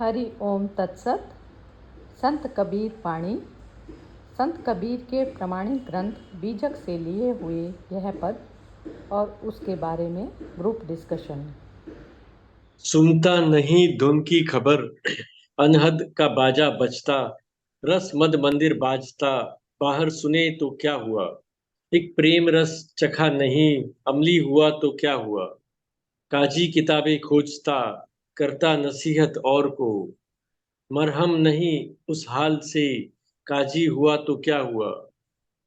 हरि ओम तत्सत। संत कबीर वाणी। संत कबीर के प्रमाणिक ग्रंथ बीजक से लिए हुए यह पद और उसके बारे में ग्रुप डिस्कशन। सुनता नहीं धुन की खबर, अनहद का बाजा बजता, रस मद मंदिर बाजता, बाहर सुने तो क्या हुआ। एक प्रेम रस चखा नहीं, अमली हुआ तो क्या हुआ। काजी किताबें खोजता, करता नसीहत और को, मरहम नहीं उस हाल से, काजी हुआ तो क्या हुआ।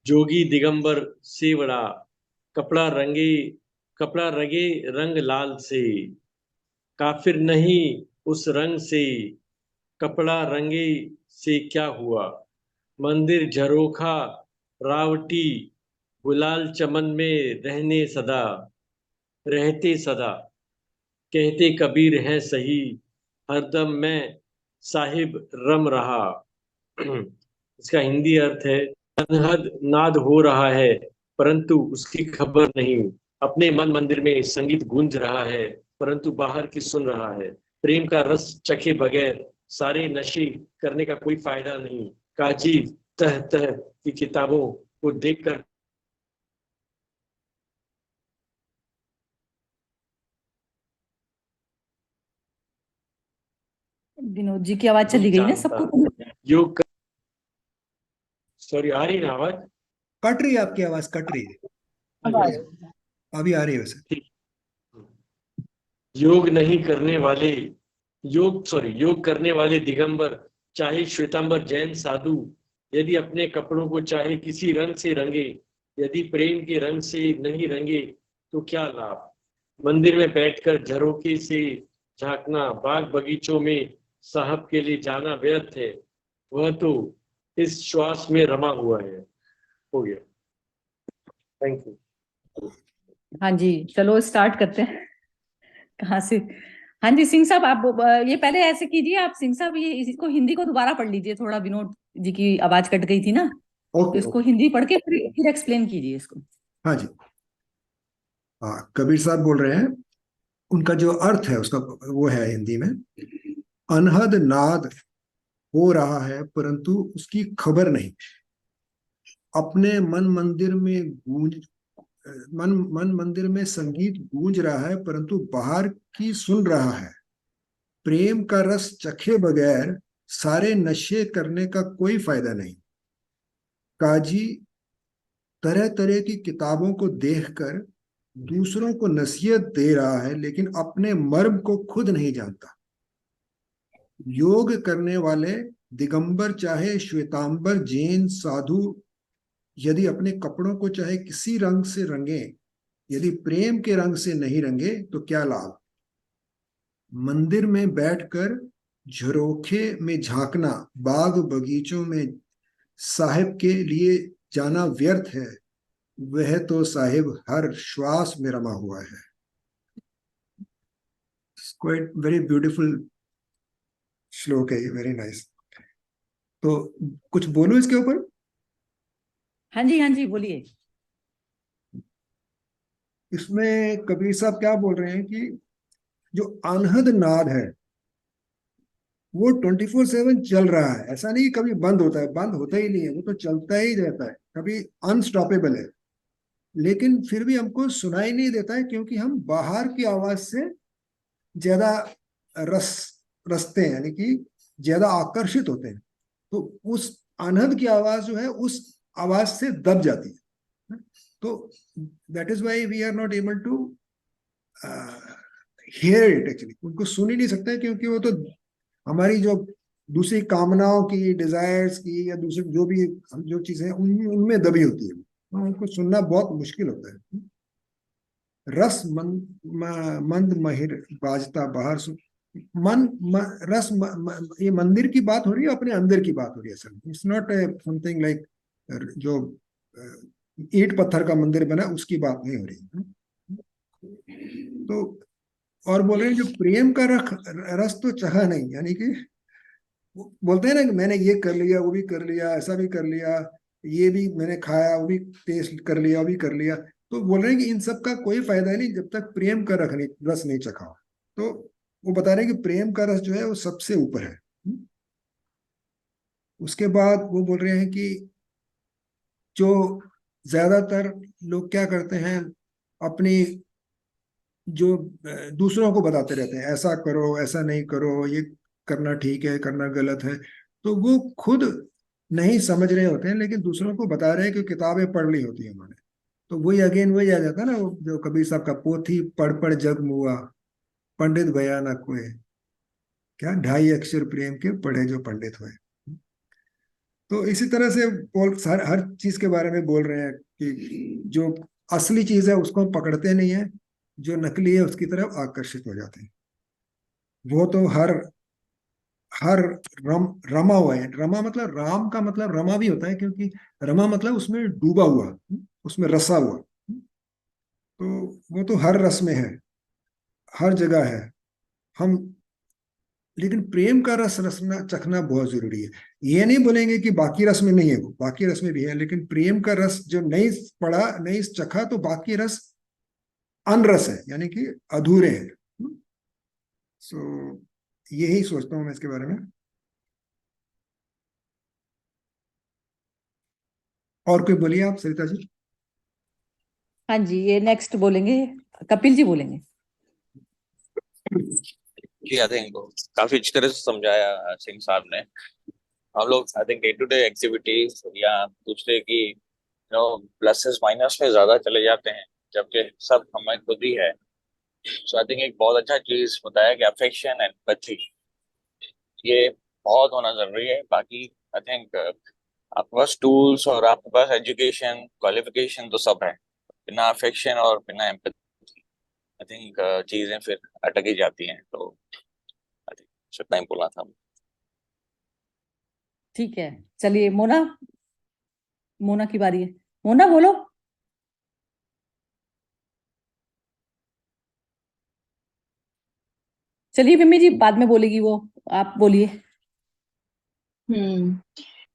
जोगी दिगंबर सेवड़ा, कपड़ा रंगे कपड़ा रंगे रंग लाल से, काफिर नहीं उस रंग से, कपड़ा रंगे से क्या हुआ। मंदिर झरोखा रावटी, गुलाल चमन में रहते सदा, कहते कबीर हैं सही, हरदम मैं साहिब रम रहा। इसका हिंदी अर्थ है, अनहद नाद हो रहा है परंतु उसकी खबर नहीं, अपने मन मंदिर में संगीत गूंज रहा है परंतु बाहर की सुन रहा है। प्रेम का रस चखे बगैर सारे नशे करने का कोई फायदा नहीं। काजी तह तह की किताबों को देखकर विनोद जी की आवाज चली गई ना जानता, सबको। योग सॉरी, आ रही ना आवाज? कट रही है, आपकी आवाज कट रही है। आवाज अभी आ रही है वैसे। ठीक। योग नहीं करने वाले योग करने वाले दिगंबर, चाहे श्वेतांबर जैन साधु, यदि अपने कपड़ों को चाहे किसी रंग से रंगे, यदि प्रेम के रंग से नहीं रंगे तो क्या लाभ। मंदिर में बैठकर झरोखे से झांकना, बाग बगीचों में साहब के लिए जाना व्यर्थ है, वह तो इस श्वास में रमा हुआ है। हो गया, थैंक यू। हाँ जी, चलो स्टार्ट करते हैं। कहाँ से? हाँ जी, सिंह साहब आप ये पहले ऐसे कीजिए, आप सिंह साहब ये इसको हिंदी को दोबारा पढ़ लीजिए। थोड़ा विनोद जी की आवाज कट गई थी ना, तो ओके इसको ओके। हिंदी पढ़ के फिर एक्सप्लेन कीजिए इसको। हाँ जी। हाँ, कबीर साहब बोल रहे हैं। उनका जो अर्थ है उसका वो है हिंदी में, अनहद नाद हो रहा है परंतु उसकी खबर नहीं। अपने मन मंदिर में मन मंदिर में संगीत गूंज रहा है परंतु बाहर की सुन रहा है। प्रेम का रस चखे बगैर सारे नशे करने का कोई फायदा नहीं। काजी तरह तरह की किताबों को देखकर दूसरों को नसीहत दे रहा है लेकिन अपने मर्म को खुद नहीं जानता। योग करने वाले दिगंबर चाहे श्वेतांबर जैन साधु, यदि अपने कपड़ों को चाहे किसी रंग से रंगे, यदि प्रेम के रंग से नहीं रंगे तो क्या लाभ। मंदिर में बैठकर झरोखे में झांकना, बाग बगीचों में साहिब के लिए जाना व्यर्थ है, वह तो साहिब हर श्वास में रमा हुआ है। क्वाइट वेरी ब्यूटीफुल श्लोक है ये, वेरी नाइस। तो कुछ बोलो इसके ऊपर। हाँ जी, हाँ जी, बोलिए। इसमें कबीर साहब क्या बोल रहे हैं कि जो अनहद नाद है वो 24/7 चल रहा है। ऐसा नहीं कभी बंद होता है, बंद होता ही नहीं है, वो तो चलता ही रहता है, कभी अनस्टॉपेबल है। लेकिन फिर भी हमको सुनाई नहीं देता है क्योंकि हम बाहर की आवाज से ज्यादा रस रसते हैं, यानी कि ज्यादा आकर्षित होते हैं। तो उस अनहद की आवाज जो है उस आवाज से दब जाती है। तो that is why we are not able to hear it. Actually उनको सुन ही नहीं सकते क्योंकि वो तो हमारी जो दूसरी कामनाओं की, डिजायर्स की, या दूसरी जो भी जो चीजें हैं उनमें दबी होती है, तो उनको सुनना बहुत मुश्किल होता है। रस मंद महिर बाजता बाहर सुन, ये मंदिर की बात हो रही है, अपने अंदर की बात हो रही है। Sir it's not something like जो ईंट पत्थर का मंदिर बना उसकी बात नहीं हो रही है। तो और बोल रहे हैं जो प्रेम का रस तो चखा नहीं, यानी कि बोलते हैं ना कि मैंने ये कर लिया, वो भी कर लिया, ऐसा भी कर लिया, ये भी मैंने खाया, वो भी टेस्ट कर लिया, वो भी कर लिया। तो बोल रहे हैं कि इन सब का कोई फायदा नहीं जब तक प्रेम का रस नहीं चखा। तो वो बता रहे हैं कि प्रेम का रस जो है वो सबसे ऊपर है। उसके बाद वो बोल रहे हैं कि जो ज्यादातर लोग क्या करते हैं, अपनी जो दूसरों को बताते रहते हैं, ऐसा करो ऐसा नहीं करो, ये करना ठीक है करना गलत है, तो वो खुद नहीं समझ रहे होते हैं लेकिन दूसरों को बता रहे हैं कि किताबें पढ़ ली होती है उन्होंने। तो वही अगेन वही आ जाता है ना, वो जो कबीर साहब का, पोथी पढ़ पढ़ जग मुआ, पंडित भया ना कोई, क्या ढाई अक्षर प्रेम के पढ़े जो पंडित हुए। तो इसी तरह से बोल हर चीज के बारे में बोल रहे हैं कि जो असली चीज है उसको हम पकड़ते नहीं है, जो नकली है उसकी तरफ आकर्षित हो जाते हैं। वो तो हर हर रमा हुआ है। रमा मतलब, राम का मतलब रमा भी होता है, क्योंकि रमा मतलब उसमें डूबा हुआ, उसमें रसा हुआ। तो वो तो हर रस में है, हर जगह है। हम लेकिन प्रेम का रस रसना चखना बहुत जरूरी है। ये नहीं बोलेंगे कि बाकी रस में नहीं है, वो बाकी रस में भी है, लेकिन प्रेम का रस जो नहीं पड़ा नहीं चखा तो बाकी रस अनरस है, यानी कि अधूरे हैं। सो यही सोचता हूँ मैं इसके बारे में। और कोई बोलिए आप सरिता जी। हाँ जी, ये नेक्स्ट बोलेंगे, कपिल जी बोलेंगे। जी, आई थिंक काफी अच्छी तरह से समझाया सिंह साहब ने। हम लोग I think day to day activities या दूसरे की प्लसेस माइनस में ज्यादा चले जाते हैं, जबकि सब हमें खुद ही है। सो आई थिंक एक बहुत अच्छा चीज बताया कि अफेक्शन एंड एम्पैथी, ये बहुत होना जरूरी है। बाकी आई थिंक आपके पास टूल्स और आपके पास एजुकेशन क्वालिफिकेशन तो सब है, बिना अफेक्शन और बिना एम्पैथी आई थिंक चीजें फिर अटक ही जाती हैं। तो आई थिंक इतना ही बोलना था। ठीक है, चलिए मोना, मोना की बारी है। मोना बोलो। चलिए विम्मी जी बाद में बोलेगी वो, आप बोलिए।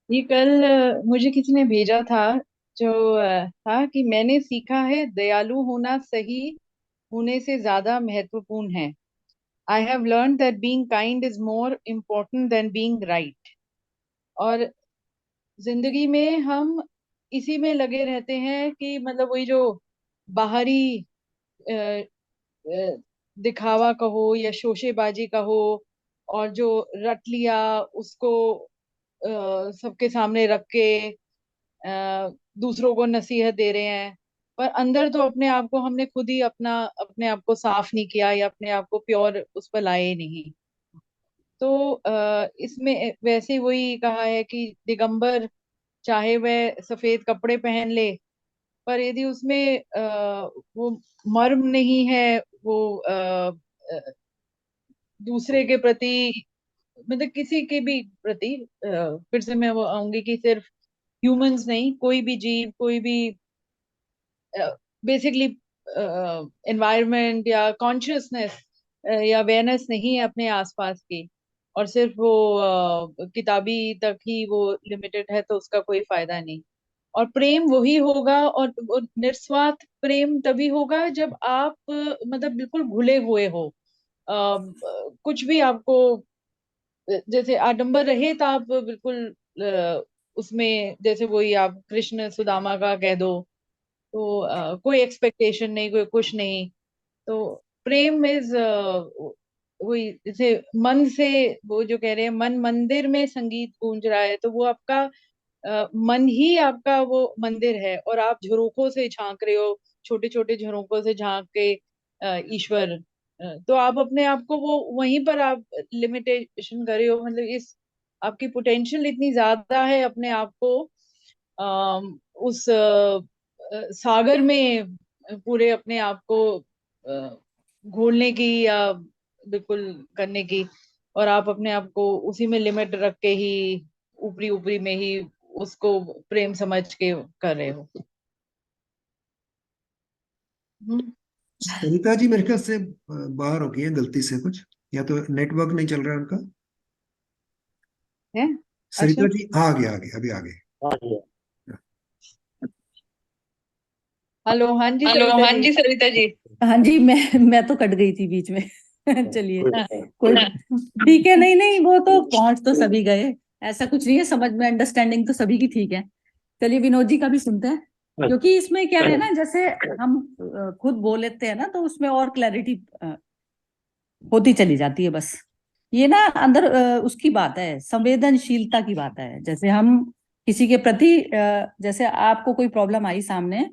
ये कल मुझे किसी ने भेजा था, जो था कि मैंने सीखा है दयालु होना सही होने से ज्यादा महत्वपूर्ण है। I have learn that being kind is more important then being right. और जिंदगी में हम इसी में लगे रहते हैं कि मतलब वही जो बाहरी अ, अ, दिखावा कहो या शोशेबाजी कहो, और जो रट लिया उसको सबके सामने रख के दूसरों को नसीहत दे रहे हैं, पर अंदर तो अपने आप को हमने खुद ही अपने आप को साफ नहीं किया या अपने आप को प्योर उस पर लाए नहीं। तो इसमें वैसे वही कहा है कि दिगंबर चाहे वह सफेद कपड़े पहन ले, पर यदि उसमें वो मर्म नहीं है, वो दूसरे के प्रति, मतलब किसी के भी प्रति, फिर से मैं वो आऊंगी कि सिर्फ ह्यूमंस नहीं, कोई भी जीव, कोई भी बेसिकली एनवायरनमेंट या कॉन्शियसनेस या अवेयरनेस नहीं है अपने आसपास की, और सिर्फ वो किताबी तक ही वो लिमिटेड है, तो उसका कोई फायदा नहीं। और प्रेम वही होगा, और वो निस्वार्थ प्रेम तभी होगा जब आप मतलब बिल्कुल घुले हुए हो। कुछ भी आपको जैसे आडंबर रहे तो आप बिल्कुल उसमें, जैसे वही आप कृष्ण सुदामा का कह दो, तो कोई एक्सपेक्टेशन नहीं, कोई कुछ नहीं। तो प्रेम इज वही, जैसे मन से, वो जो कह रहे हैं मन मंदिर में संगीत गूंज रहा है, तो वो आपका मन ही आपका वो मंदिर है, और आप झरोखों से झांक रहे हो, छोटे छोटे झरोखों से झांक के ईश्वर, तो आप अपने आप को वो वहीं पर आप लिमिटेशन कर रहे हो, मतलब इस आपकी पोटेंशियल इतनी ज्यादा है अपने आप को उस सागर में पूरे अपने आप को घोलने की या बिल्कुल करने की, और आप अपने आप को उसी में लिमिट रख के ही ऊपरी ऊपरी में ही उसको प्रेम समझ के कर रहे हो। हम्म। सरिता जी मेरे ख्याल से बाहर हो गई है गलती से कुछ, या तो नेटवर्क नहीं चल रहा है उनका। है। अच्छा। सरिता जी हाँ, आ गए आ गए, अभी आ गए। हाँ जी। हेलो, हाँ जी हेलो, सरिता हाँ जी। जी सरिता जी। हाँ जी, मैं तो कट गई थी बीच में। चलिए कोई ठीक है, नहीं नहीं वो तो पहुंच तो सभी गए, ऐसा कुछ नहीं है, समझ में अंडरस्टैंडिंग तो सभी की ठीक है। चलिए विनोद जी का भी सुनते हैं, क्योंकि इसमें क्या है ना, जैसे हम खुद बोल लेते हैं ना तो उसमें और क्लैरिटी होती चली जाती है। बस ये ना अंदर उसकी बात है, संवेदनशीलता की बात है। जैसे हम किसी के प्रति जैसे आपको कोई प्रॉब्लम आई सामने,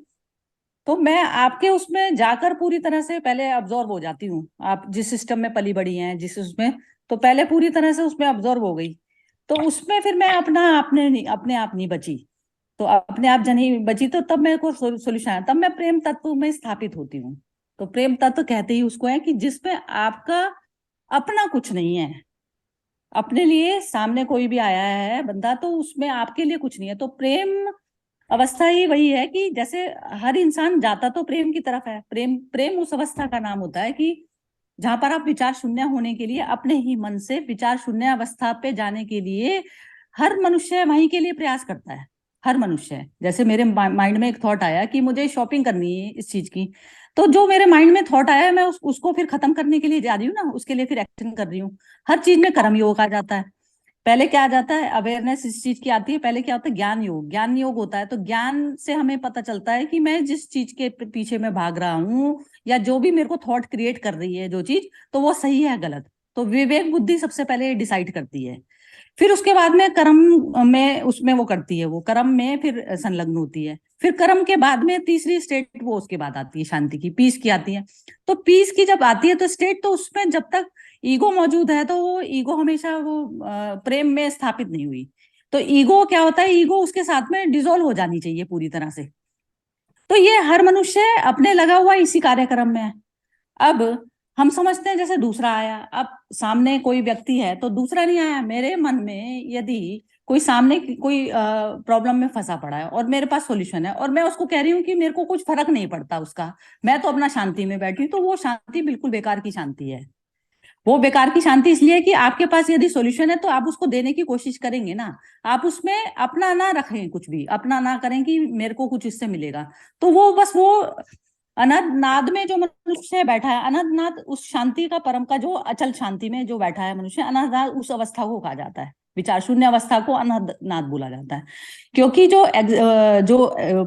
तो मैं आपके उसमें जाकर पूरी तरह से पहले अब्जॉर्व हो जाती हूँ। आप जिस सिस्टम में पली बड़ी हैं, जिस उसमें, तो पहले पूरी तरह से उसमें अब्जॉर्व हो गई। तो उसमें फिर मैं अपने आप नहीं बची, तो अपने आप जब नहीं बची तो तब मेरे को सोल्यूशन आया, तब मैं प्रेम तत्व में स्थापित होती हूँ। तो प्रेम तत्व कहते ही उसको है कि जिसमें आपका अपना कुछ नहीं है। अपने लिए सामने कोई भी आया है बंदा, तो उसमें आपके लिए कुछ नहीं है। तो प्रेम अवस्था ही वही है कि जैसे हर इंसान जाता तो प्रेम की तरफ है। प्रेम प्रेम उस अवस्था का नाम होता है कि जहां पर आप विचार शून्य होने के लिए, अपने ही मन से विचार शून्य अवस्था पे जाने के लिए हर मनुष्य वहीं के लिए प्रयास करता है। हर मनुष्य, जैसे मेरे माइंड में एक थॉट आया कि मुझे शॉपिंग करनी है इस चीज की, तो जो मेरे माइंड में थॉट आया है मैं उसको फिर खत्म करने के लिए जा रही हूँ ना, उसके लिए फिर एक्शन कर रही हूँ। हर चीज में कर्म योग आ जाता है। पहले क्या आ जाता है, अवेयरनेस इस चीज की आती है। पहले क्या होता है, ज्ञान योग। ज्ञान योग होता है तो ज्ञान से हमें पता चलता है कि मैं जिस चीज के पीछे में भाग रहा हूँ, या जो भी मेरे को थॉट क्रिएट कर रही है जो चीज, तो वो सही है गलत। तो विवेक बुद्धि सबसे पहले डिसाइड करती है। फिर उसके बाद में कर्म में उसमें वो करती है, वो कर्म में फिर संलग्न होती है। फिर कर्म के बाद में तीसरी स्टेट वो उसके बाद आती है, शांति की, पीस की आती है। तो पीस की जब आती है तो स्टेट, तो उसमें जब तक ईगो मौजूद है तो वो ईगो हमेशा वो प्रेम में स्थापित नहीं हुई। तो ईगो क्या होता है, ईगो उसके साथ में डिसॉल्व हो जानी चाहिए पूरी तरह से। तो ये हर मनुष्य अपने लगा हुआ इसी कार्यक्रम में है। अब हम समझते हैं जैसे दूसरा आया, अब सामने कोई व्यक्ति है तो दूसरा नहीं आया। मेरे मन में यदि कोई सामने कोई प्रॉब्लम में फंसा पड़ा है और मेरे पास सॉल्यूशन है, और मैं उसको कह रही हूँ कि मेरे को कुछ फर्क नहीं पड़ता उसका, मैं तो अपना शांति में बैठी हूँ, तो वो शांति बिल्कुल बेकार की शांति है। वो बेकार की शांति इसलिए है कि आपके पास यदि सॉल्यूशन है तो आप उसको देने की कोशिश करेंगे ना। आप उसमें अपना ना रखें, कुछ भी अपना ना करें कि मेरे को कुछ इससे मिलेगा। तो वो बस वो अनंत नाद में जो मनुष्य बैठा है, अनंत नाद उस शांति का, परम का, जो अचल शांति में जो बैठा है मनुष्य, अनंत नाद उस अवस्था को कहा जाता है। विचार शून्य अवस्था को अनंत नाद बोला जाता है। क्योंकि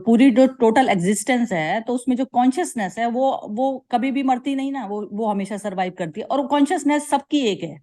पूरी जो टोटल एग्जिस्टेंस है, तो उसमें जो कॉन्शियसनेस है वो कभी भी मरती नहीं ना, वो हमेशा सरवाइव करती है। और कॉन्शियसनेस सबकी एक है।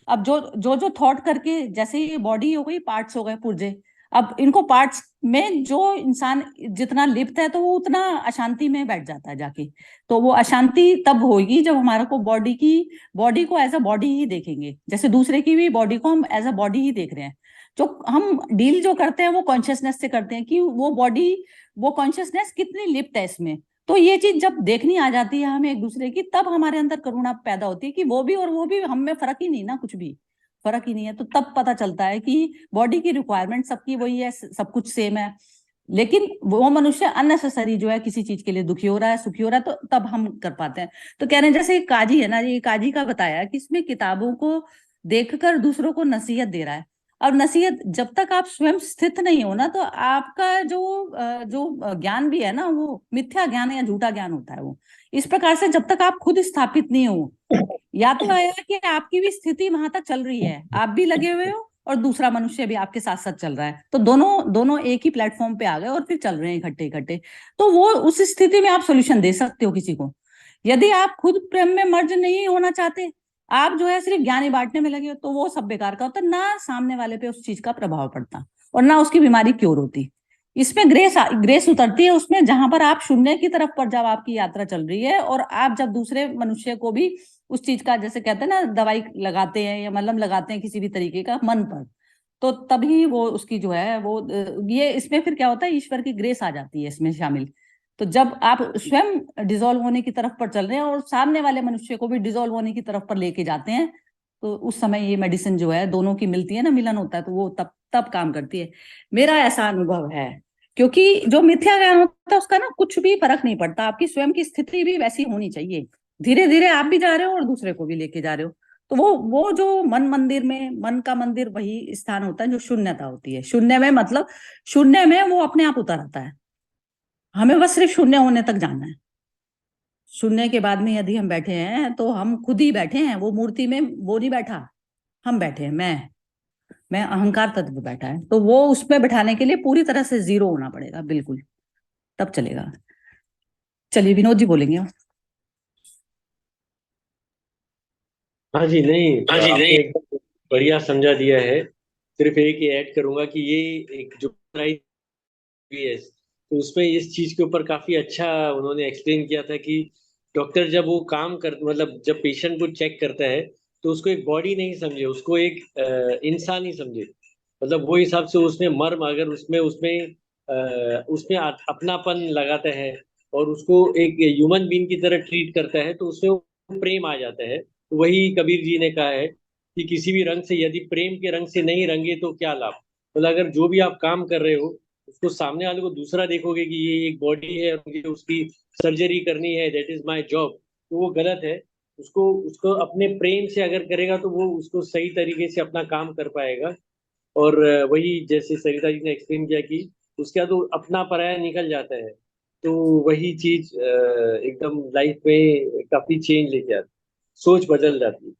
अब जो थॉट करके, जैसे ये बॉडी हो गई, पार्ट्स हो गए पुर्जे, अब इनको पार्ट्स में जो इंसान जितना लिप्त है तो वो उतना अशांति में बैठ जाता है जाके। तो वो अशांति तब होगी जब हमारा को बॉडी को एज अ बॉडी ही देखेंगे, जैसे दूसरे की भी बॉडी को हम एज अ बॉडी ही देख रहे हैं। जो हम डील जो करते हैं वो कॉन्शियसनेस से करते हैं कि वो बॉडी, वो कॉन्शियसनेस कितनी लिप्त है इसमें। तो ये चीज जब देखनी आ जाती है हमें एक दूसरे की, तब हमारे अंदर करुणा पैदा होती है कि वो भी और वो भी, हम में फर्क ही नहीं ना, कुछ भी फर्क ही नहीं है। तो तब पता चलता है कि बॉडी की रिक्वायरमेंट सबकी वही है, सब कुछ सेम है। लेकिन वो मनुष्य अननेसेसरी जो है किसी चीज के लिए दुखी हो रहा है, सुखी हो रहा है, तो तब हम कर पाते हैं। तो कह रहे हैं जैसे काजी है ना, ये काजी का बताया कि इसमें किताबों को देखकर दूसरों को नसीहत दे रहा है। और नसीहत, जब तक आप स्वयं स्थित नहीं हो ना, तो आपका जो ज्ञान भी है ना, वो मिथ्या ज्ञान या झूठा ज्ञान होता है। वो इस प्रकार से जब तक आप खुद स्थापित नहीं हो, या तो आया कि आपकी भी स्थिति वहां तक चल रही है, आप भी लगे हुए हो और दूसरा मनुष्य भी आपके साथ साथ चल रहा है, तो दोनों दोनों एक ही प्लेटफॉर्म पे आ गए और फिर चल रहे हैं इकट्ठे इकट्ठे। तो वो उस स्थिति में आप सोल्यूशन दे सकते हो किसी को। यदि आप खुद प्रेम में मर्ज नहीं होना चाहते, आप जो है सिर्फ ज्ञान ही बांटने में लगे हो, तो वो सब बेकार का होता, ना सामने वाले पे उस चीज का प्रभाव पड़ता और ना उसकी बीमारी क्योर होती। इसमें ग्रेस उतरती है उसमें, जहां पर आप शून्य की तरफ पर जब आपकी यात्रा चल रही है, और आप जब दूसरे मनुष्य को भी उस चीज का, जैसे कहते हैं ना, दवाई लगाते हैं या मलहम लगाते हैं किसी भी तरीके का मन पर, तो तभी वो उसकी जो है वो ये इसमें फिर क्या होता है, ईश्वर की ग्रेस आ जाती है इसमें शामिल। तो जब आप स्वयं डिसॉल्व होने की तरफ पर चल रहे हैं और सामने वाले मनुष्य को भी डिसॉल्व होने की तरफ पर लेके जाते हैं, तो उस समय ये मेडिसिन जो है दोनों की मिलती है ना, मिलन होता है, तो वो तब तब काम करती है। मेरा ऐसा अनुभव है। क्योंकि जो मिथ्या ज्ञान होता है उसका ना कुछ भी फर्क नहीं पड़ता, आपकी स्वयं की स्थिति भी वैसी होनी चाहिए। धीरे धीरे आप भी जा रहे हो और दूसरे को भी लेके जा रहे हो। तो वो जो मन मंदिर में, मन का मंदिर वही स्थान होता है जो शून्यता होती है। शून्य में मतलब शून्य में वो अपने आप उतर आता है, हमें बस सिर्फ शून्य होने तक जाना है। सुनने के बाद में यदि हम बैठे हैं तो हम खुद ही बैठे हैं, वो मूर्ति में वो नहीं बैठा, हम बैठे हैं। मैं अहंकार तत्व बैठा है, तो वो उसमें बैठाने के लिए पूरी तरह से जीरो होना पड़ेगा, बिल्कुल, तब चलेगा। चलिए विनोद जी बोलेंगे। हाँ जी, नहीं आपने एकदम बढ़िया समझा दिया है। सिर्फ एक ही ऐड करूंगा कि ये एक जो है, तो उसमें इस चीज के ऊपर काफी अच्छा उन्होंने एक्सप्लेन किया था कि डॉक्टर जब वो काम कर मतलब जब पेशेंट को चेक करता है तो उसको एक बॉडी नहीं समझे, उसको एक इंसान ही समझे। मतलब वो हिसाब से उसमें मर्म अगर उसमें उसमें उसमें अपनापन लगाता है और उसको एक ह्यूमन बीइंग की तरह ट्रीट करता है तो उसमें वो प्रेम आ जाता है। तो वही कबीर जी ने कहा है कि किसी भी रंग से यदि प्रेम के रंग से नहीं रंगे तो क्या लाभ। मतलब अगर जो भी आप काम कर रहे हो उसको सामने वाले को दूसरा देखोगे कि ये एक बॉडी है और मुझे उसकी सर्जरी करनी है, दैट इज माय जॉब, तो वो गलत है। उसको उसको अपने प्रेम से अगर करेगा तो वो उसको सही तरीके से अपना काम कर पाएगा। और वही जैसे सरिता जी ने एक्सप्लेन किया कि उसके बाद वो अपना पराया निकल जाता है। तो वही चीज एकदम लाइफ में काफी चेंज लेके आती, सोच बदल जाती है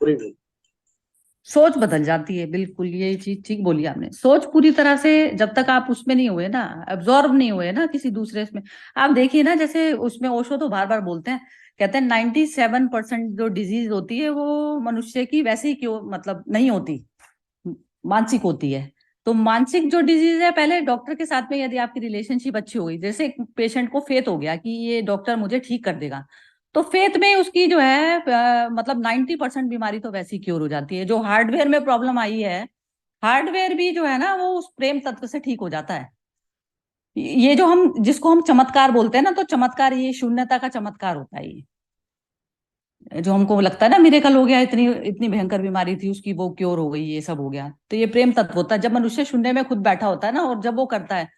पूरी भी। सोच बदल जाती है, बिल्कुल, ये चीज ठीक बोली आपने। सोच पूरी तरह से जब तक आप उसमें नहीं हुए ना, एब्जॉर्ब नहीं हुए ना किसी दूसरे में। आप देखिए ना, जैसे उसमें ओशो तो बार बार बोलते हैं, कहते हैं 97% जो डिजीज होती है वो मनुष्य की वैसे ही क्यों मतलब नहीं होती, मानसिक होती है। तो मानसिक जो डिजीज है, पहले डॉक्टर के साथ में यदि आपकी रिलेशनशिप अच्छी हो गई, जैसे एक पेशेंट को फेथ हो गया कि ये डॉक्टर मुझे ठीक कर देगा, तो फेथ में उसकी जो है मतलब 90% बीमारी तो वैसी क्योर हो जाती है। जो हार्डवेयर में प्रॉब्लम आई है, हार्डवेयर भी जो है ना वो उस प्रेम तत्व से ठीक हो जाता है। ये जो हम जिसको हम चमत्कार बोलते हैं ना, तो चमत्कार ये शून्यता का चमत्कार होता है। ये जो हमको लगता है ना मिरेकल हो गया, इतनी इतनी भयंकर बीमारी थी उसकी, वो क्योर हो गई, ये सब हो गया, तो ये प्रेम तत्व होता है। जब मनुष्य शून्य में खुद बैठा होता है ना, और जब वो करता है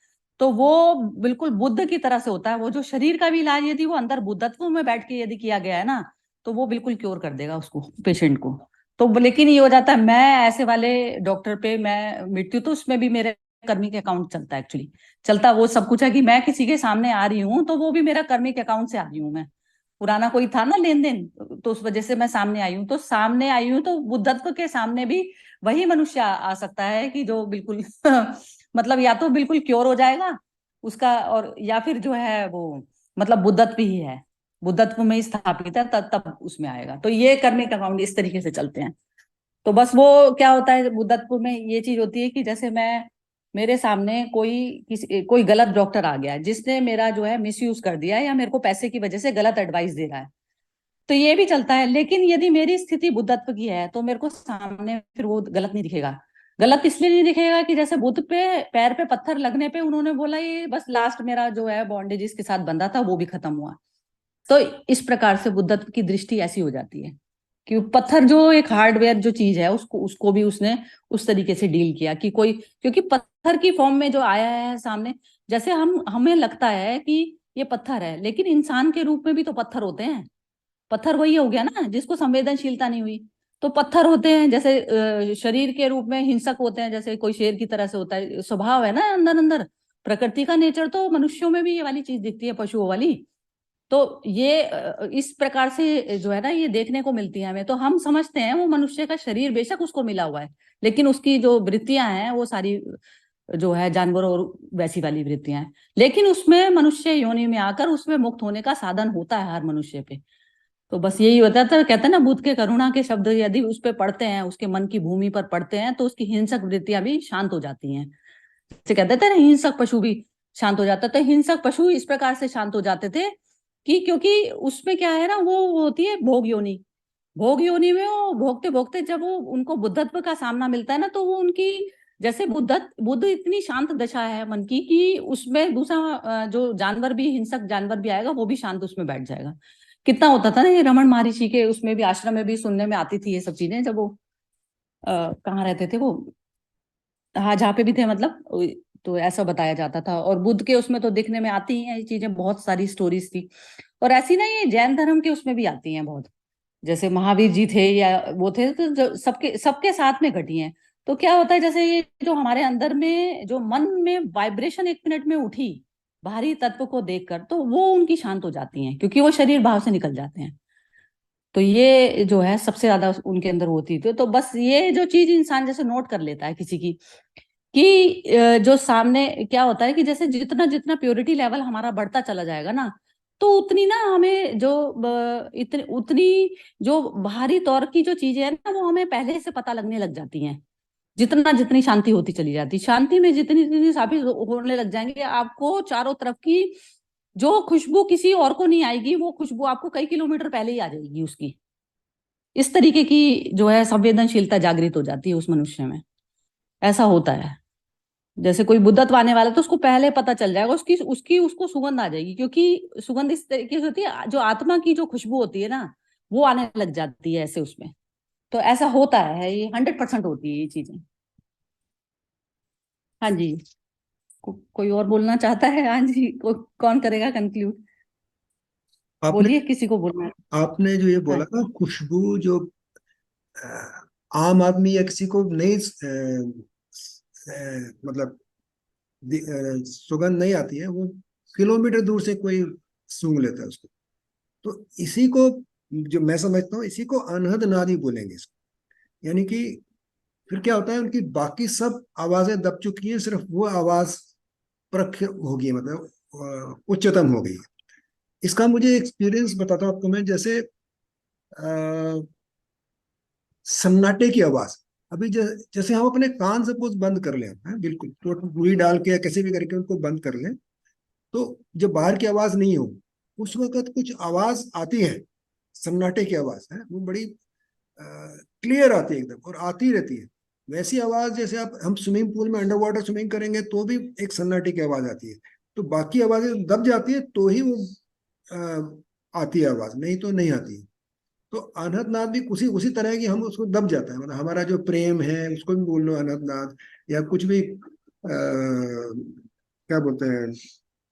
तो वो बिल्कुल बुद्ध की तरह से होता है। वो जो शरीर का भी इलाज यदि वो अंदर बुद्धत्व में बैठ के यदि किया गया है ना, तो वो बिल्कुल क्योर कर देगा उसको, पेशेंट को। तो लेकिन ये हो जाता है, मैं ऐसे वाले डॉक्टर पे मैं मिटती हूँ तो उसमें भी मेरे कर्मिक अकाउंट चलता है, एक्चुअली चलता वो सब कुछ है कि मैं किसी के सामने आ रही हूँ तो वो भी मेरा कर्मिक अकाउंट से आ रही हूँ मैं। पुराना कोई था ना लेन देन, तो उस वजह से मैं सामने आई हूँ। तो सामने आई हूँ तो बुद्धत्व के सामने भी वही मनुष्य आ सकता है कि जो बिल्कुल मतलब या तो बिल्कुल क्योर हो जाएगा उसका, और या फिर जो है वो मतलब बुद्धत्व ही है, बुद्धत्व में ही स्थापित है, तब तब उसमें आएगा। तो ये कर्मिक अकाउंट इस तरीके से चलते हैं। तो बस वो क्या होता है बुद्धत्व में, ये चीज होती है कि जैसे मैं, मेरे सामने कोई गलत डॉक्टर आ गया जिसने मेरा जो है मिसयूज कर दिया, या मेरे को पैसे की वजह से गलत एडवाइस दे रहा है, तो ये भी चलता है। लेकिन यदि मेरी स्थिति बुद्धत्व की है तो मेरे को सामने फिर वो गलत नहीं दिखेगा। गलत इसलिए नहीं दिखेगा कि जैसे बुद्ध पे पैर पे पत्थर लगने पे उन्होंने बोला ये बस लास्ट मेरा जो है बॉन्डेज इसके साथ बंधा था वो भी खत्म हुआ। तो इस प्रकार से बुद्धत्व की दृष्टि ऐसी हो जाती है कि पत्थर जो एक हार्डवेयर जो चीज है उसको उसको भी उसने उस तरीके से डील किया कि कोई, क्योंकि पत्थर की फॉर्म में जो आया है सामने, जैसे हमें लगता है कि ये पत्थर है, लेकिन इंसान के रूप में भी तो पत्थर होते हैं। पत्थर वही हो गया ना जिसको संवेदनशीलता नहीं हुई। तो पत्थर होते हैं, जैसे शरीर के रूप में हिंसक होते हैं, जैसे कोई शेर की तरह से होता है, स्वभाव है ना अंदर अंदर, प्रकृति का नेचर। तो मनुष्यों में भी ये वाली चीज दिखती है, पशुओं वाली। तो ये इस प्रकार से जो है ना ये देखने को मिलती है हमें। तो हम समझते हैं वो मनुष्य का शरीर बेशक उसको मिला हुआ है, लेकिन उसकी जो वृत्तियां हैं वो सारी जो है जानवरों और वैसी वाली वृत्तियां हैं। लेकिन उसमें मनुष्य योनि में आकर उसमें मुक्त होने का साधन होता है हर मनुष्य पे। तो बस यही होता था, कहते हैं ना बुद्ध के करुणा के शब्द यदि उस पे पढ़ते हैं, उसके मन की भूमि पर पढ़ते हैं, तो उसकी हिंसक वृत्तियां भी शांत हो जाती हैं। जैसे कहते थे ना हिंसक पशु भी शांत हो जाता, तो हिंसक पशु इस प्रकार से शांत हो जाते थे कि क्योंकि उसमें क्या है ना, वो होती है भोग योनि। भोग योनि में वो भोगते भोगते जब वो उनको बुद्धत्व का सामना मिलता है ना, तो वो उनकी जैसे बुद्ध इतनी शांत दशा है मन की कि उसमें दूसरा जो जानवर भी, हिंसक जानवर भी आएगा वो भी शांत उसमें बैठ जाएगा। कितना होता था ना ये रमन महर्षि के उसमें भी, आश्रम में भी सुनने में आती थी ये सब चीजें, जब वो कहाँ रहते थे वो, हाँ जहाँ पे भी थे मतलब, तो ऐसा बताया जाता था। और बुद्ध के उसमें तो दिखने में आती ही हैं ये चीजें, बहुत सारी स्टोरीज थी। और ऐसी ना ये जैन धर्म के उसमें भी आती हैं बहुत, जैसे महावीर जी थे या वो थे, तो जो सबके सबके साथ में घटी हैं। तो क्या होता है, जैसे ये जो हमारे अंदर में जो मन में वाइब्रेशन एक मिनट में उठी, बाहरी तत्व को देखकर, तो वो उनकी शांत हो जाती हैं, क्योंकि वो शरीर भाव से निकल जाते हैं। तो ये जो है सबसे ज्यादा उनके अंदर होती थी। तो बस ये जो चीज इंसान जैसे नोट कर लेता है किसी की, कि जो सामने क्या होता है कि जैसे जितना जितना प्योरिटी लेवल हमारा बढ़ता चला जाएगा ना, तो उतनी ना हमें जो इतनी उतनी जो बाहरी तौर की जो चीजें हैं ना, वो हमें पहले से पता लगने लग जाती हैं। जितना जितनी शांति होती चली जाती, शांति में जितनी जितनी साबित होने लग जाएंगे, आपको चारों तरफ की जो खुशबू किसी और को नहीं आएगी, वो खुशबू आपको कई किलोमीटर पहले ही आ जाएगी उसकी। इस तरीके की जो है संवेदनशीलता जागृत हो जाती है उस मनुष्य में। ऐसा होता है। जैसे कोई बुद्धत्व आने वाला है तो उसको पहले पता चल जाएगा, उसकी उसकी उसको सुगंध आ जाएगी, क्योंकि सुगंध इस तरीके से होती है, जो आत्मा की जो खुशबू होती है ना, वो आने लग जाती है ऐसे उसमें। तो ऐसा होता है, ये 100% होती है ये चीजें। हाँ जी, कोई और बोलना चाहता है? हाँ जी, कौन करेगा कंक्लूड? आपने बोलिए, किसी को बोलना है? आपने जो ये हाँ बोला ना, खुशबू जो आम आदमी या किसी को नहीं मतलब सुगंध नहीं आती है, वो किलोमीटर दूर से कोई सूंघ लेता है उसको। तो इसी को जो मैं समझता हूँ, इसी को अनहद नादी बोलेंगे इसको। यानी कि फिर क्या होता है, उनकी बाकी सब आवाजें दब चुकी हैं, सिर्फ वो आवाज परख हो गई है, मतलब उच्चतम हो गई है। इसका मुझे एक्सपीरियंस बताता हूँ आपको मैं। जैसे सन्नाटे की आवाज, अभी जैसे हम अपने कान सपोज बंद कर लें, बिल्कुल तो रुई डाल के या कैसे भी करके उनको बंद कर लें, तो जब बाहर की आवाज नहीं हो, उस वक्त कुछ आवाज आती है, सन्नाटे की आवाज है, वो बड़ी क्लियर आती है एकदम, और आती रहती है। वैसी आवाज जैसे आप हम स्विमिंग पूल में अंडर वाटर स्विमिंग करेंगे तो भी एक सन्नाटे की आवाज आती है। तो बाकी आवाजें दब जाती है तो ही वो आती है आवाज, नहीं तो नहीं आती है। तो अनहद नाद भी उसी उसी तरह की, हम उसको दब जाता है, मतलब हमारा जो प्रेम है उसको भी बोल लो अनहद नाद, या कुछ भी क्या बोलते हैं,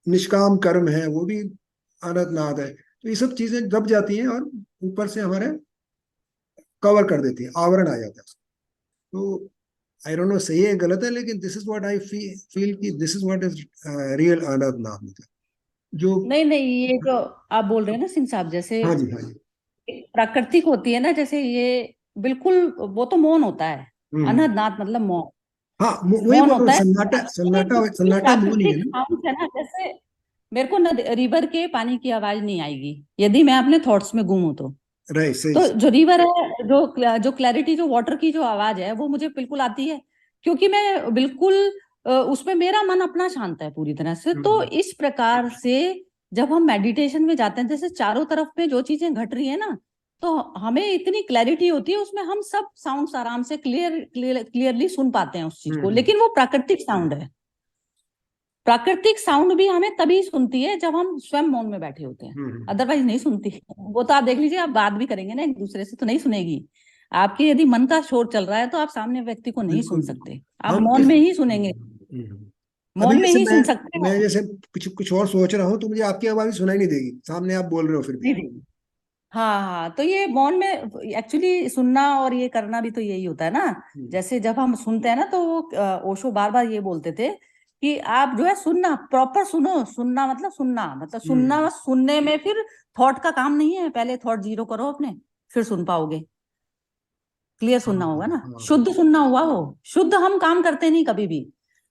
निष्काम कर्म है, वो भी अनहद नाद है। तो ये सब चीजें दब जाती हैं और ऊपर से हमारे कवर कर देती है, आवरण आ जाता है। तो आई डोंट नो सही है गलत है, लेकिन this is what I feel कि this is what is real अनहद नाद, मतलब जो। नहीं नहीं, ये जो आप बोल रहे हैं ना सिंह साहब, जैसे हाँ जी, हाँ जी। प्राकृतिक होती है ना, जैसे ये बिल्कुल वो तो मौन होता है। हम्म। अनहद नाद मतलब मौन, हाँ, वही मौन बोल रहा हूँ, होता है। सन्नाटा ये सन्नाटा जो सन्नाटा मौन ही है प्राकृतिक ना। साउंड है ना, जैसे मेरे को ना रिवर के पानी की आवाज नहीं आएगी यदि मैं अपने थॉट्स में गुम हूं तो। राइट, सही तो सही। जो रिवर है, जो क्लैरिटी, जो वाटर की जो आवाज है, वो मुझे बिल्कुल आती है, क्योंकि मैं बिल्कुल उसमें मेरा मन अपना शांत है पूरी तरह से। तो हम्म। इस प्रकार से जब हम मेडिटेशन में जाते हैं, जैसे चारों तरफ में जो चीजें घट रही है ना, तो हमें इतनी क्लैरिटी होती है उसमें, हम सब साउंड्स आराम से क्लियरली सुन पाते हैं उस चीज को। हम्म। लेकिन वो प्राकृतिक साउंड है। प्राकृतिक साउंड भी हमें तभी सुनती है जब हम स्वयं मौन में बैठे होते हैं, हम्म। अदरवाइज नहीं सुनती। वो तो आप देख लीजिए, आप बात भी करेंगे ना एक दूसरे से तो नहीं सुनेगी। आपके यदि मन का शोर चल रहा है तो आप सामने व्यक्ति को नहीं सुन बिल्कुल बिल्कुल। सकते, आप हम मौन किस में ही सुनेंगे, अभी मौन में जैसे ही मैं सुन सकते मैं हो। जैसे कुछ कुछ और सोच रहा हूँ, तो मुझे आपकी आवाज सुनाई नहीं देगी, सामने आप बोल रहे हो फिर भी। नहीं नहीं। हाँ हाँ, तो ये मौन में एक्चुअली सुनना और ये करना भी तो यही होता है ना। हम्म। जैसे जब हम सुनते हैं ना, तो वो ओशो बार बार ये बोलते थे कि आप जो है सुनना, प्रॉपर सुनो। सुनना मतलब सुनना, मतलब सुनना, हम्म। बस सुनने में फिर थॉट का काम नहीं है, पहले थॉट जीरो करो अपने, फिर सुन पाओगे। क्लियर हाँ सुनना होगा ना, हाँ। शुद्ध सुनना हुआ वो। शुद्ध हम काम करते नहीं कभी भी।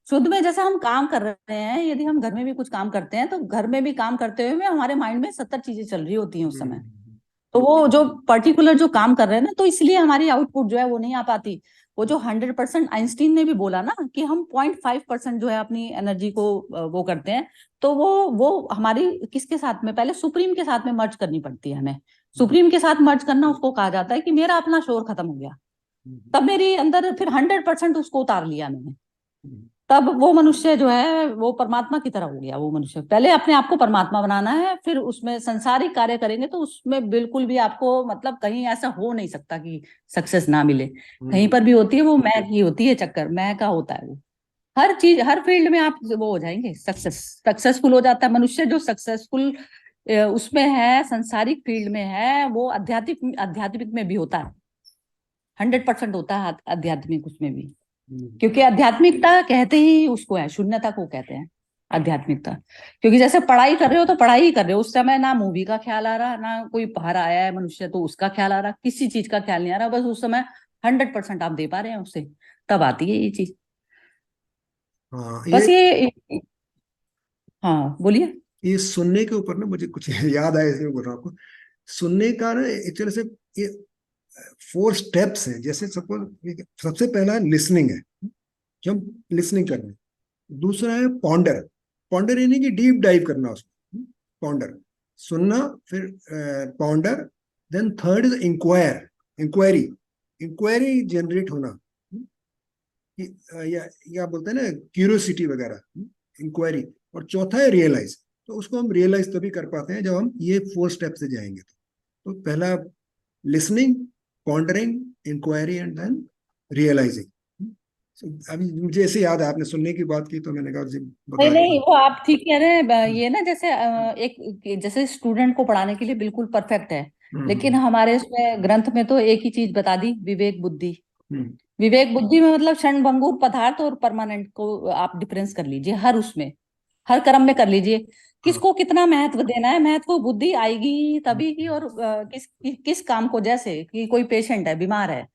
शुद्ध में जैसे हम काम कर रहे हैं, यदि हम घर में भी कुछ काम करते हैं, तो घर में भी काम करते हुए हमारे माइंड में 70 चीजें चल रही होती हैं उस समय। तो वो जो पर्टिकुलर जो काम कर रहे हैं ना, तो इसलिए हमारी आउटपुट जो है वो नहीं आ पाती। वो जो 100%, आइंस्टीन ने भी बोला ना कि हम 0.5% जो है अपनी एनर्जी को वो करते हैं। तो वो हमारी किसके साथ में, पहले सुप्रीम के साथ में मर्ज करनी पड़ती है हमें। सुप्रीम के साथ मर्ज करना उसको कहा जाता है कि मेरा अपना शोर खत्म हो गया, तब मेरी अंदर फिर 100% उसको उतार लिया मैंने। तब वो मनुष्य जो है वो परमात्मा की तरह हो गया। वो मनुष्य पहले अपने आप को परमात्मा बनाना है, फिर उसमें संसारिक कार्य करेंगे तो उसमें बिल्कुल भी आपको मतलब कहीं ऐसा हो नहीं सकता कि सक्सेस ना मिले। कहीं पर भी होती है वो मैं की होती है, चक्कर मैं का होता है वो। हर चीज, हर फील्ड में आप वो हो जाएंगे, सक्सेसफुल हो जाता है मनुष्य जो सक्सेसफुल उसमें है, संसारिक फील्ड में है, वो आध्यात्मिक आध्यात्मिक में भी होता है। 100% होता है आध्यात्मिक उसमें भी, क्योंकि आध्यात्मिकता कहते ही उसको है, शून्यता को कहते हैं। आध्यात्मिकता। क्योंकि जैसे पढ़ाई कर रहे हो तो पढ़ाई ही कर रहे हो, उस समय ना मूवी का ख्याल आ रहा, ना कोई बाहर आया है मनुष्य तो उसका ख्याल आ रहा, किसी चीज का ख्याल नहीं आ रहा, बस उस समय 100% आप दे पा रहे हैं उससे, तब आती है ये चीज। हाँ बस ये, हाँ बोलिए। ये सुनने के ऊपर ना मुझे कुछ याद आया, इसलिए बोल रहा हूँ आपको। सुनने का ना एक तरह से ये 4 स्टेप्स हैं। जैसे सपोज सबसे पहला लिसनिंग है, जो हम लिसनिंग कर रहे हैं। दूसरा है पॉन्डर। पॉन्डर यानी कि डीप डाइव करना उसमें, पॉन्डर सुनना, फिर ponder. Then third is inquire, inquiry, inquiry generate होना, या बोलते हैं ना क्यूरियोसिटी वगैरह, इंक्वायरी। और चौथा है रियलाइज। तो उसको हम रियलाइज तभी कर पाते हैं जब हम ये 4 स्टेप से जाएंगे। तो पहला listening, pondering, inquiry and then realising. अभी मुझे ऐसे याद है, आपने सुनने की बात की तो मैंने कहा जी नहीं बता नहीं, दिया। वो आप ठीक कह रहे हैं। ये ना जैसे एक जैसे स्टूडेंट को पढ़ाने के लिए बिल्कुल परफेक्ट है, लेकिन हम्म हमारे उसमें ग्रंथ में तो एक ही चीज बता दी, विवेक बुद्धि। हम्म विवेक बुद्धि में मतलब क्षणभंगुर पदार्थ और परमानेंट को आप डिफरेंस कर लीजिए, हर उसमें, हर कर्म में कर लीजिए, हाँ किसको कितना महत्व देना है। महत्व को बुद्धि आएगी ही तभी की, और किस काम को, जैसे कि कोई पेशेंट है, बीमार है।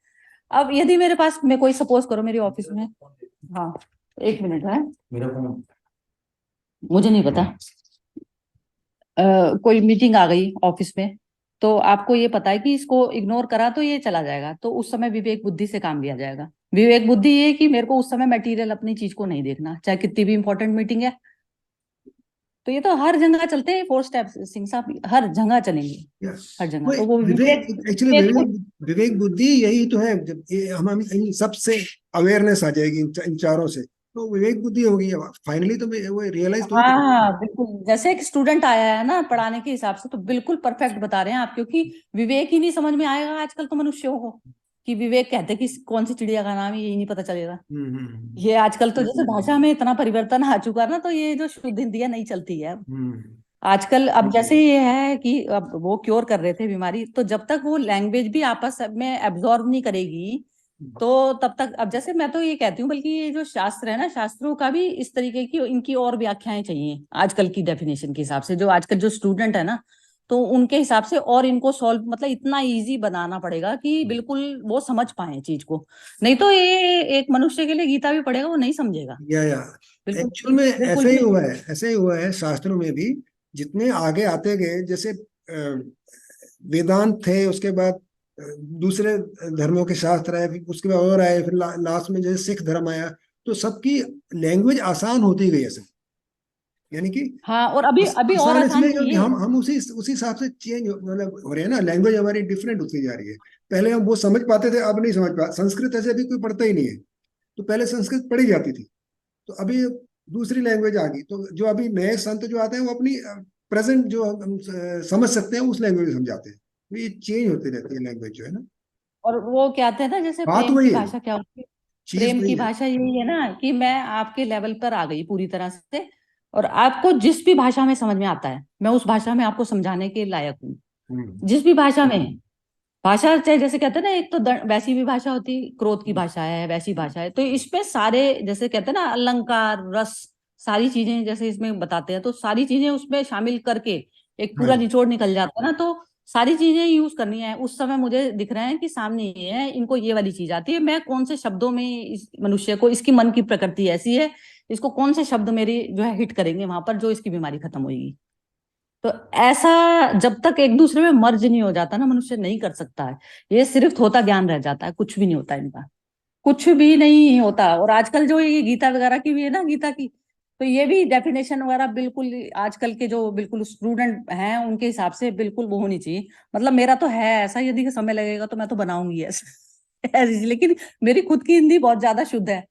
अब यदि मेरे पास, मैं कोई सपोज करो मेरी ऑफिस में, हाँ 1 मिनट है, मुझे नहीं पता, कोई मीटिंग आ गई ऑफिस में, तो आपको ये पता है कि इसको इग्नोर करा तो ये चला जाएगा, तो उस समय विवेक बुद्धि से काम लिया जाएगा। विवेक बुद्धि ये कि मेरे को उस समय मटेरियल अपनी चीज को नहीं देखना, चाहे कितनी भी इंपॉर्टेंट मीटिंग है। तो ये तो हर जगह चलते हैं 4 स्टेप्स सिंह साहब, हर जगह चलेंगे, या हर जगह। वो तो वो विवेक, विवेक, एक्चुअली विवेक विवेक, बुद्धि। विवेक बुद्धि यही तो है। जब ये हम इन सबसे अवेयरनेस आ जाएगी, इन चारों से, तो विवेक बुद्धि होगी। फाइनली तो वो रियलाइज तो हाँ करेंगे। हाँ बिल्कुल, जैसे एक स्टूडेंट आया है ना पढ़ाने के हिसाब से, तो बिल्कुल परफेक्ट बता रहे हैं आप, क्योंकि विवेक ही नहीं समझ में आएगा आजकल तो मनुष्यों को, कि विवेक कहते हैं कि कौन सी चिड़िया का नाम है, यही नहीं पता चलेगा। हम्म ये आजकल तो जैसे भाषा में इतना परिवर्तन आ चुका है ना, तो ये जो शुद्ध हिंदी है नहीं चलती है अब। हम्म आजकल अब जैसे ये है कि अब वो क्योर कर रहे थे बीमारी, तो जब तक वो लैंग्वेज भी आपस में एब्जॉर्ब नहीं करेगी, तो तब तक, अब जैसे मैं तो ये कहती हूँ, बल्कि ये जो शास्त्र है ना, शास्त्रों का भी इस तरीके की इनकी और व्याख्याएं चाहिए आजकल की डेफिनेशन के हिसाब से। जो आजकल जो स्टूडेंट है ना, तो उनके हिसाब से और इनको सॉल्व, मतलब इतना इजी बनाना पड़ेगा कि बिल्कुल वो समझ पाए चीज को। नहीं तो ये एक मनुष्य के लिए गीता भी पढ़ेगा, वो नहीं समझेगा। या बिल्कुल, एक्चुअल में बिल्कुल ऐसा ही भी हुआ है, ऐसा ही हुआ है शास्त्रों में भी। जितने आगे आते गए, जैसे वेदांत थे, उसके बाद दूसरे धर्मों के शास्त्र आए, फिर उसके बाद और आए, फिर लास्ट में जैसे सिख धर्म आया, तो सबकी लैंग्वेज आसान होती गई ऐसे। यानी कि हाँ, और अभी अभी और आसान आसान इसलिए हुई क्योंकि है। हम उसी हिसाब से चेंज मतलब हो रहे हैं ना। लैंग्वेज हमारी डिफरेंट होती जा रही है। पहले हम वो समझ पाते थे, अब नहीं समझ पाते। संस्कृत ऐसे अभी कोई पढ़ता ही नहीं है, तो पहले संस्कृत पढ़ी जाती थी। तो अभी दूसरी लैंग्वेज आ गई, तो जो अभी नए संत जो आते हैं वो अपनी प्रेजेंट जो हम समझ सकते हैं उस लैंग्वेज में समझाते हैं। तो ये चेंज होती रहती है लैंग्वेज जो है ना। और वो कहते हैं ना, जैसे बात प्रेम की वही है, भाषा क्या होती है, चीज प्रेम वही की है। भाषा यही है ना, कि मैं आपके लेवल पर आ गई पूरी तरह से, और आपको जिस भी भाषा में समझ में आता है, मैं उस भाषा में आपको समझाने के लायक हूँ। हम्म जिस भी भाषा में, भाषा चाहे जैसे कहते हैं ना, एक तो वैसी भी भाषा होती है, क्रोध की भाषा है, वैसी भाषा है, तो इसमें सारे, जैसे कहते हैं ना, अलंकार रस, सारी चीजें जैसे इसमें बताते हैं, तो सारी चीजें उसमें शामिल करके एक पूरा हाँ निचोड़ निकल जाता है ना। तो सारी चीजें यूज करनी है। उस समय मुझे दिख रहे हैं कि सामने ये है, इनको ये वाली चीज आती है, मैं कौन से शब्दों में इस मनुष्य को, इसकी मन की प्रकृति ऐसी है, इसको कौन से शब्द मेरी जो है हिट करेंगे वहां पर, जो इसकी बीमारी खत्म होगी। तो ऐसा जब तक एक दूसरे में मर्ज नहीं हो जाता ना, मनुष्य नहीं कर सकता है। ये सिर्फ थोता ज्ञान रह जाता है, कुछ भी नहीं होता इनका, कुछ भी नहीं होता। और आजकल जो ये गीता वगैरह की भी है ना, गीता की, तो ये भी डेफिनेशन वगैरह बिल्कुल आजकल के जो बिल्कुल स्टूडेंट हैं उनके हिसाब से बिल्कुल वो होनी चाहिए। मतलब मेरा तो है ऐसा, यदि समय लगेगा तो मैं तो बनाऊंगी ऐसा ऐसी, लेकिन मेरी खुद की हिंदी बहुत ज्यादा शुद्ध है।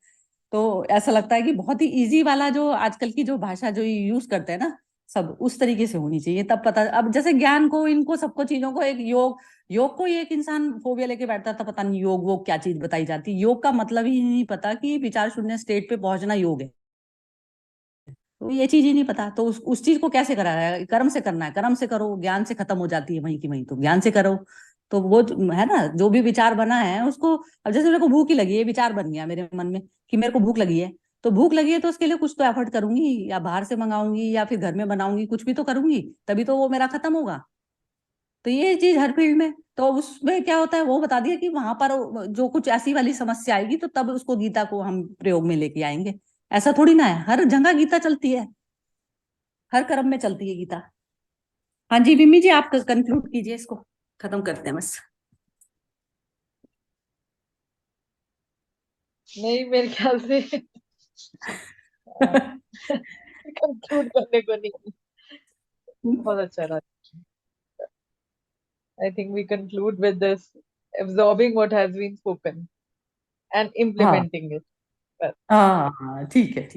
तो ऐसा लगता है कि बहुत ही इजी वाला जो आजकल की जो भाषा जो यूज करते हैं ना, सब उस तरीके से होनी चाहिए, तब पता। अब जैसे ज्ञान को, इनको सबको चीजों को, एक योग, योग को एक इंसान फोबिया लेके बैठता था, पता नहीं योग वो क्या चीज बताई जाती, योग का मतलब ही नहीं पता कि विचार शून्य स्टेट पे पहुंचना योग है। तो ये चीज ही नहीं पता, तो उस चीज को कैसे करा है, कर्म से करना है, कर्म से करो, ज्ञान से खत्म हो जाती है वहीं की वहीं, तो ज्ञान से करो। तो वो है ना, जो भी विचार बना है उसको, अब जैसे मेरे को भूख ही लगी है, विचार बन गया मेरे मन में कि मेरे को भूख लगी है, तो भूख लगी है तो उसके लिए कुछ तो एफर्ट करूंगी, या बाहर से मंगाऊंगी या फिर घर में बनाऊंगी, कुछ भी तो करूंगी, तभी तो वो मेरा खत्म होगा। तो ये चीज हर फील्ड में, तो उसमें क्या होता है वो बता दिया कि वहां पर जो कुछ ऐसी वाली समस्या आएगी तो तब उसको गीता को हम प्रयोग में लेके आएंगे। ऐसा थोड़ी ना है, हर जगह गीता चलती है, हर कर्म में चलती है गीता। हाँ जी विमी जी, आप कंक्लूड कीजिए, इसको खत्म करते हैं बस। नहीं, मेरे ख्याल से कंक्लूड करने को नहीं। बहुत अच्छा रहा। I think we conclude with this, absorbing what has been spoken and हाँ implementing it. Well, हाँ ठीक है, ठीक।